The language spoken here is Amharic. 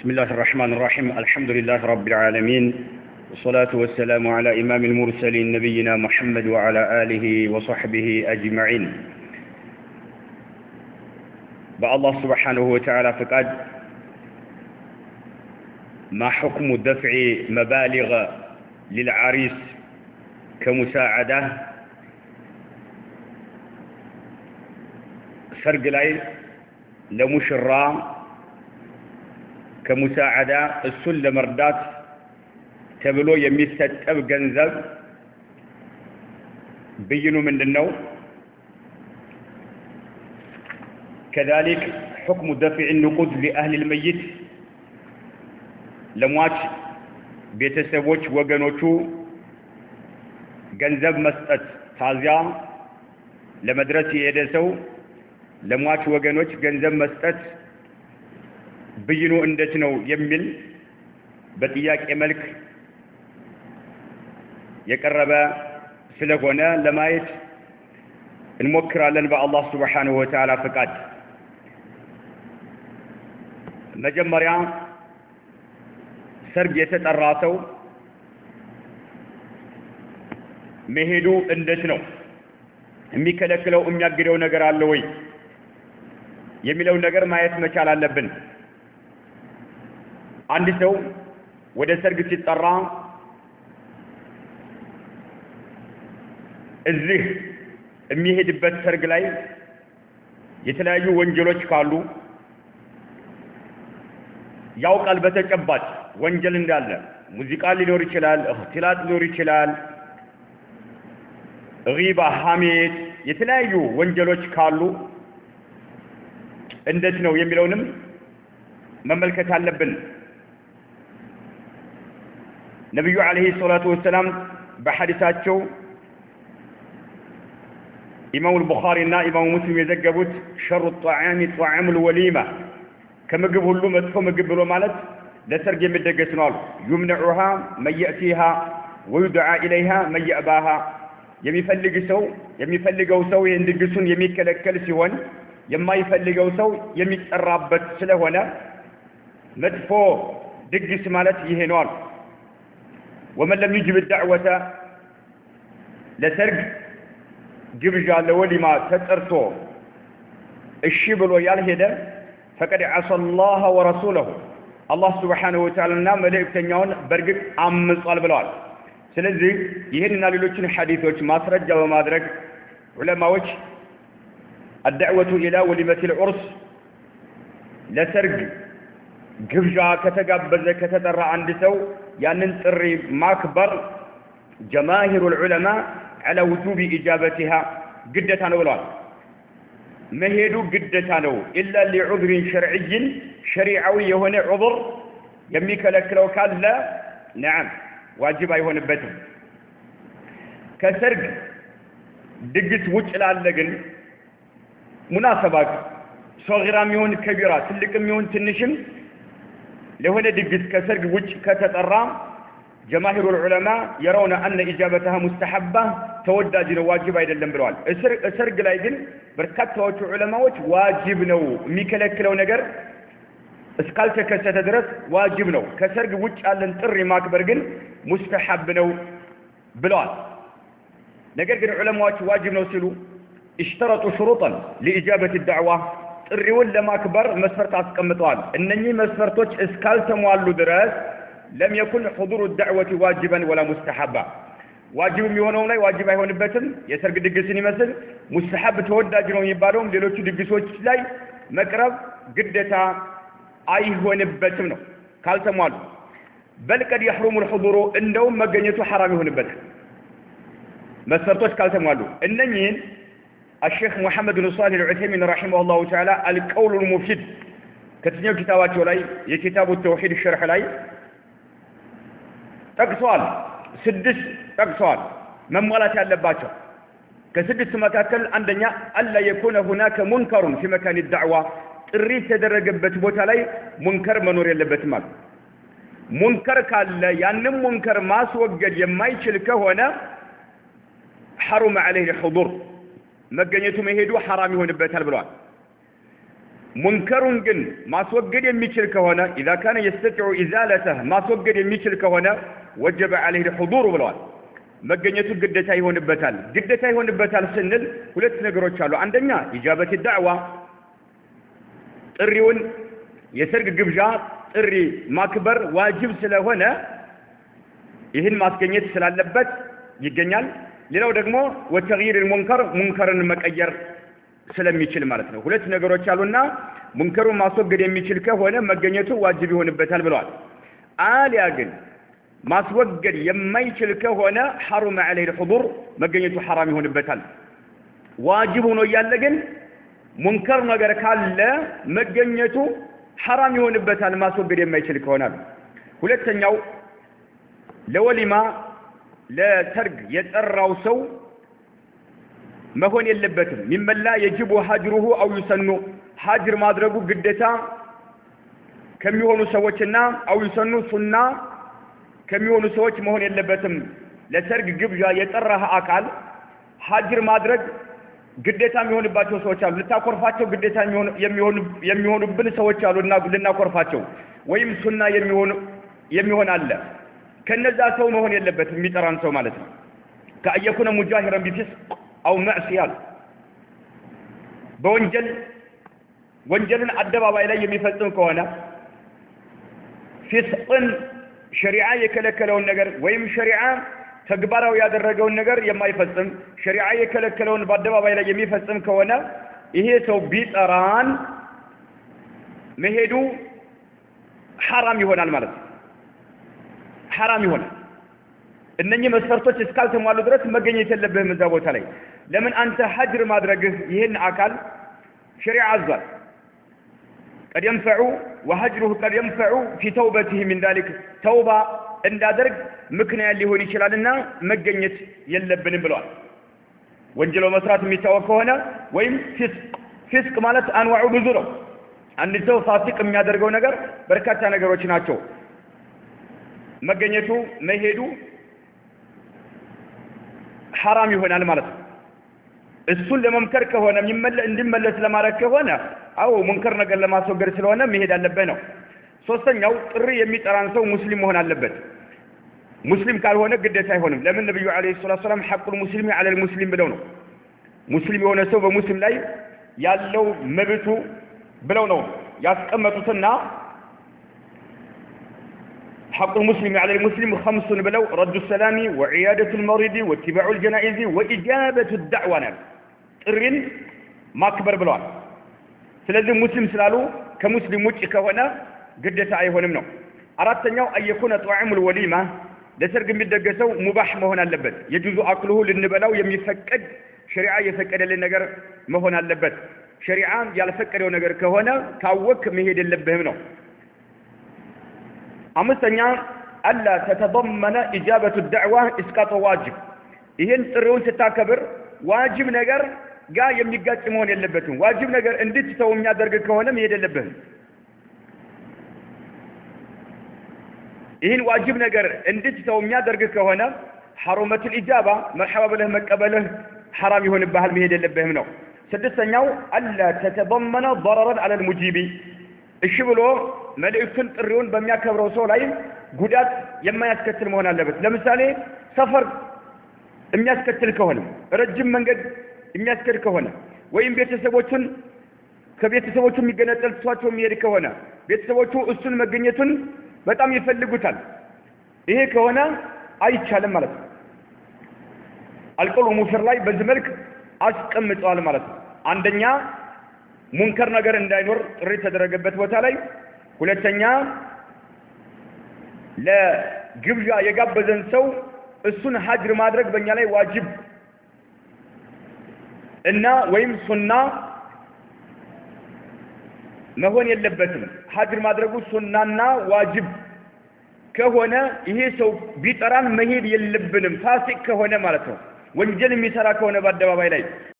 بسم الله الرحمن الرحيم. الحمد لله رب العالمين، والصلاة والسلام على إمام المرسلين نبينا محمد وعلى آله وصحبه أجمعين. بالله سبحانه وتعالى فقد ما حكم دفع مبالغ للعريس كمساعدة سرق لاي لمشرى كمساعدة السل مردات تبلو يميستتب جنزب بينوا من النوم. كذلك حكم دفع النقود لأهل الميت لموات بيتسوج وجنوشو جنزب مسأت تازيا لمدرسة يدسو لموات وجنوش جنزب مسأت بينوا اندتنو يمل بطياك ملك يقرب سلغونا لمايت نمكر لن الله سبحانه وتعالى فقاد مجمريا سرق يتطراسو مهدو اندتنو የሚከለክለው የሚያግደው ነገር አለ ወይ የሚለው ነገር ማየት መቻል አለብን። አንድ ሰው ወደ ሰርግ ሲጠራ እዚህ የሚሄድበት ሰርግ ላይ የተለያዩ ወንጀሎች ካሉ ያውቃል። በተጨባጭ ወንጀል እንዳለ ሙዚቃ ሊኖር ይችላል፣ እኽትላጥ ሊኖር ይችላል፣ ሪባ፣ ሐሜት፣ የተለያዩ ወንጀሎች ካሉ እንዴት ነው የሚለውንም መመልከት አለብን። ነብዩ አለይሂ ሰላቱ ወሰለም በሐዲሳቸው ኢማሙ አልቡኻሪ እና ኢማሙ ሙስሊም የዘገቡት ሸሩ ጧዓሚ ጧዓሙል ወሊማ ከምግብ ሁሉ መጥፎ ምግብ ብሎ ማለት ለሰርግ የሚደገስ ነው አሉ። ዩምነዑሃ መየእቲሃ ወዩድዓ ኢለይሃ መየእባሃ የሚፈልገው ሰው ይህን ድግሱን የሚከለከል ሲሆን የማይፈልገው ሰው የሚጠራበት ስለሆነ መጥፎ ድግስ ማለት ይሄ ነው አሉ። ወመን ለም ይጅብ ዳዕወተ ለሰርግ ግብዣ ለወሊማ ተጠርቶ እሺ ብሎ ያልሄደ ፈቀድ ዐሰ አላህ ወረሱለሁ አላህ ሱብሓነሁ ወተዓላና መልእክተኛውን በርግጥ አምጿል ብለዋል። ስለዚህ ይህንና ሌሎችን ሐዲሶች ማስረጃ በማድረግ ዑለማዎች الدعوة إلى وليمة العرس لسرق ግብዣ ከተጋበዘ ከተጠራ አንድ ሰው ያንን ጥሪ ማክበር ጀማሂሩ العلماء على وجوب إجابتها ግዴታ ነው ብለዋል። መሄዱ ግዴታ ነው إلا لعذر شرعي شريعዊ የሆነ ዑذር የሚከለክለው ካለ نعم ዋጅብ አይሆንበትም። ከሰርግ ድግስ ውጭ ላለ ግን ሙናሰባት ሶግራም ይሁን ከቢራ ትልቅም ይሁን ትንሽም ለሆነ ድግስ ከሰርግ ውጭ ከተጠራ ጀማሂሩ العلماء يرون أن إجابتها مستحبة ተወዳጅ ነው ዋጅብ አይደለም ብለዋል። ሰርግ ላይ ግን በርካታዎቹ ዑለማዎች ዋጅብ ነው የሚከለክለው ነገር እስካልተከሰተ ድረስ ዋጅብ ነው። ከሰርግ ውጭ ያለን ጥሪ ማክበር ግን ሙስተሐብ ነው ብለዋል። ነገር ግን ዑለማዎች ዋጅብ ነው ሲሉ اشترطوا شروطا لإجابة الدعوة ጥሪውን ለማክበር መስፈርት አስቀምጠዋል። እነኚህ መስፈርቶች እስካልተሟሉ ድረስ لم يكن حضور الدعوة واجبا ولا مستحبا ዋጅብ የሚሆነው ላይ ዋጅብ አይሆንበትም። የሰርግ ድግስን ይመስል ሙስተሐብ ተወዳጅ ነው የሚባለውም ሌሎቹ ድግሶች ላይ መቅረብ ግዴታ አይሆንበትም ነው ካልተሟሉ። بل قد يحرم الحضور እንደውም መገኘቱ حرام ይሆንበታል መስፈርቶች ካልተሟሉ። እነኚህን الشيخ محمد بن صالح العثيمين رحمه الله تعالى القول المفيد كتنيو كتاباته لاي የኪታቡ التوحيد الشرح ላይ ጠቅሷል። ስድስት ጠቅሷል መሟላት ያለባቸው። ከስድስት መካከል አንደኛ አላ የኩነ هناك منكر في مكان الدعوة ጥሪ የተደረገበት ቦታ ላይ ሙንከር መኖር የለበትም ማለት ሙንከር ካለ ያንን ሙንከር ማስወገድ የማይችል ከሆነ حرم عليه الحضور መገኘቱ መሄዱ حرام ይሆንበታል ብለዋል። ሙንከሩን ግን ማስወገድ የሚችል ከሆነ اذا كان يستطيع ازالته ማስወገድ የሚችል ከሆነ وجب عليه الحضور ብለዋል መገኘቱ ግዴታ ይሆንበታል ስንል ሁለት ነገሮች አሉ አንደኛ ኢጃበት الدعوه ጥሪውን የሰርግ ግብዣ ጥሪ ማክበር ዋጅብ ስለሆነ ይህን ማስገኘት ስላለበት ይገኛል ሌላው ደግሞ ወተግይር المنكر ሙንከርን መቀየር ስለሚችል ማለት ነው ሁለት ነገሮች አሉና ሙንከሩን ማስወገድ የሚችል ከሆነ መገኘቱ ዋጅብ ይሆንበታል ብለዋል አሊያ ግን ማስወገድ የማይችል ከሆነ حرم عليه الحضور መገኘቱ حرام ይሆንበታል ዋጅብ ሆኖ ያለ ግን ሙንከር ነገር ካለ መገኘቱ حرام ይሆንበታል ማስወገድ የማይችል ከሆነ ሁለተኛው ለወሊማ ለሰርግ የጠራው ሰው መሆን የለበትም ሚመላ يجب حجره او يسن حجر ማድረጉ ግዴታ ከሚሆኑ ሰዎችና او يسن ሱና ከሚሆኑ ሰዎች መሆን የለበትም ለሰርግ ግብዣ የጠራህ አካል حجر ማድረግ ግዴታ የሚሆንባቸው ሰዎች አሉ ልታቆርፋቸው ግዴታ የሚሆኑብን ሰዎች አሉና ልናቆርፋቸው ወይም ሱና የሚሆን አለ ከነዛ ሰው መሆን የለበትም የሚጠራን ሰው ማለት ነው ከአየኩነ ሙጃሂረን ቢፍስቅ አው ማዕሲያ ወንጀልን አደባባይ ላይ የሚፈጽም ከሆነ ፍስቅን ሸሪዓ የከለከለውን ነገር ወይም ሸሪዓ ተግባራዊ ያደረገውን ነገር የማይፈጽም ሸሪዓ የከለከለውን በአደባባይ ላይ የሚፈጽም ከሆነ ይሄ ሰው ቢጠራን መሄዱ حرام ይሆናል ማለት ነው حرام ይሆናል እነኚህ መስፈርቶች እስካልተሟሉ ድረስ መገኘት የለብህም እዛ ቦታ ላይ ለምን አንተ حجر ማድረግህ ይሄን አካል ሸሪዓ አዟል قد ينفع وحجره قد ينفع في توبته من ذلك توبه እንዳደርግ ምክንያት ሊሆን ይችላልና መገኘት የለብንም ብለዋል ወንጀል መስራት የሚታወቅ ከሆነ ወይም ፍስቅ ማለት አንዋዑ ብዙ ነው አንድ ሰው ፋሲቅ የሚያደርገው ነገር በርካታ ነገሮች ናቸው መገኘቱ መሄዱ حرام ይሆናል ማለት ነው እሱን ለመምከር ከሆነ እንዲመለስ ለማድረግ ከሆነ አው ሙንከር ነገር ለማስወገድ ስለሆነ መሄድ አለበት ነው ሶስተኛው ጥሪ የሚጠራን ሰው ሙስሊም መሆን አለበት ሙስሊም ካልሆነ ግዴታ አይሆንም ለምን ነብዩ አለይሂ ሰላም ሐቁል ሙስሊሚ ዐለል ሙስሊም ብለው ነው ሙስሊም የሆነ ሰው በሙስሊም ላይ ያለው መብቱ ብለው ነው ያስቀመጡትና حق المسلم على المسلم 5 بلو رد السلام وعيادة المريض واتباع الجنائز وإجابة الدعوة ጥሪን ማክበር ብለዋል ስለዚህ ሙስሊም ስላሉ ከሙስሊም ውጭ ከሆነ ግዴታ አይሆንም ነው አራተኛው አየኩነ ጧዕሙ الوليمة ለሰርግ የሚደገሰው ሙባህ መሆን አለበት የጁዙ አክሉሁ ልንበላው የሚፈቀድ ሸሪዓ የፈቀደልን ነገር መሆን አለበት ሸሪዓ ያልፈቀደው ነገር ከሆነ ካወክ መሄድ የለብህም ነው አምስተኛ አላ ተተضمن اجابه الدعوه اسقاط واجب ይሄን ጥሪውን ስታከብር ዋጅብ ነገር ጋር የሚጋጭ መሆን የለበትም ዋጅብ ነገር እንድትተው የሚያደርግ ከሆነ መሄድ የለብህም ይሄን ዋጅብ ነገር እንድትተው የሚያደርግ ከሆነ حرمت الاجابه مرحبا ብለህ መቀበልህ حرام ይሆንብሃል መሄድ የለብህም ነው ስድስተኛው አላ ተተضمن ضررا على المجيب እሺ ብሎ መልእክቱን ጥሪውን በሚያከብረው ሰው ላይ ጉዳት የማያስከትል መሆን አለበት ለምሳሌ ሰፈር የሚያስከትል ከሆነ ረጅም መንገድ የሚያስከትል ከሆነ ወይም ቤተሰቦቹን ከቤተሰቦቹ የሚገነጠል ተሷቸው የሚሄድ ከሆነ ቤተሰቦቹ እሱን መገኘቱን በጣም ይፈልጉታል ይሄ ከሆነ አይቻልም ማለት ነው አልቆሉ ሙፈር ላይ በዚህ መልክ አስቀምጠዋል ማለት ነው አንደኛ ሙንከር ነገር እንዳይኖር ጥሪ ተደረገበት ቦታ ላይ ሁለተኛ ለግብዣ የጋበዘን ሰው እሱን ሐጅር ማድረግ በእኛ ላይ ዋጅብ እና ወይም ሱና መሆን የለበትም ሐጅር ማድረጉ ሱናና ዋጅብ ከሆነ ይሄ ሰው ቢጠራን መሄድ የለብንም ፋሲቅ ከሆነ ማለት ነው ወንጀል የሚሰራ ከሆነ በአደባባይ ላይ